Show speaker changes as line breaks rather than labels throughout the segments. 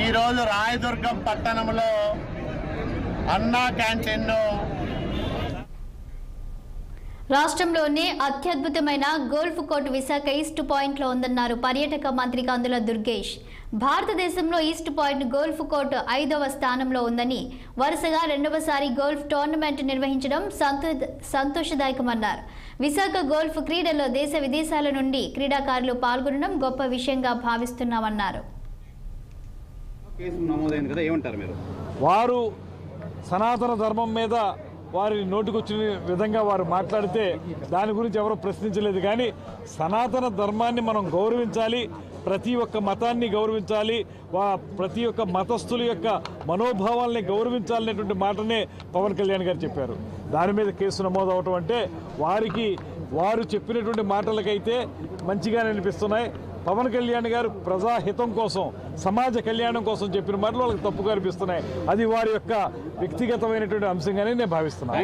ఈరోజు రాయదుర్గం పట్టణంలో అన్నా క్యాంటీన్ను
రాష్ట్రంలోనే అత్యద్భుతమైన గోల్ఫ్ కోర్టు విశాఖ ఈస్ట్ పాయింట్లో ఉందన్నారు పర్యాటక మంత్రి కందుల దుర్గేష్. భారతదేశంలో ఈస్ట్ పాయింట్ గోల్ఫ్ కోర్టు 5వ స్థానంలో ఉందని, వరుసగా 2వసారి గోల్ఫ్ టోర్నమెంట్ నిర్వహించడం సంతోషదాయకమన్నారు. విశాఖ గోల్ఫ్ క్రీడల్లో దేశ విదేశాల నుండి క్రీడాకారులు పాల్గొనడం గొప్ప విషయంగా భావిస్తున్నామన్నారు.
వారు సనాతన ధర్మం మీద వారి నోటికొచ్చిన విధంగా వారు మాట్లాడితే దాని గురించి ఎవరో ప్రశ్నించలేదు. కానీ సనాతన ధర్మాన్ని మనం గౌరవించాలి, ప్రతి ఒక్క మతాన్ని గౌరవించాలి, ప్రతి ఒక్క మతస్థుల యొక్క మనోభావాల్ని గౌరవించాలనేటువంటి మాటనే పవన్ కళ్యాణ్ గారు చెప్పారు. దాని మీద కేసు నమోదు అవటం అంటే వారు చెప్పినటువంటి మాటలకైతే మంచిగానే అనిపిస్తున్నాయి. పవన్ కళ్యాణ్ గారు ప్రజాహితం కోసం, సమాజ కళ్యాణం కోసం చెప్పిన మాటలు వాళ్ళకి తప్పుగా అనిపిస్తున్నాయి. అది వారి యొక్క వ్యక్తిగతమైనటువంటి అంశంగానే నేను భావిస్తున్నాను.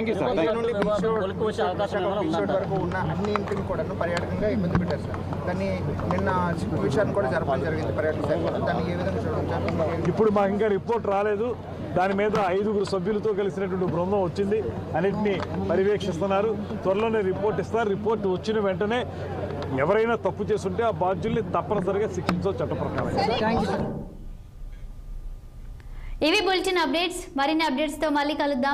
ఇప్పుడు మాకు ఇంకా రిపోర్ట్ రాలేదు. దాని మీద 5గురు సభ్యులతో కలిసినటువంటి బృందం వచ్చింది, అన్నింటినీ పర్యవేక్షిస్తున్నారు. త్వరలోనే రిపోర్ట్ ఇస్తారు. రిపోర్ట్ వచ్చిన వెంటనే ఎవరైనా తప్పు చేస్తుంటే ఆ బాధ్యుల్ని తప్పనిసరిగా శిక్షించవచ్చు చట్ట ప్రకారం.
ఇవి బులెటిన్ అప్డేట్స్. మరిన్ని అప్డేట్స్తో మళ్ళీ కలుద్దాం.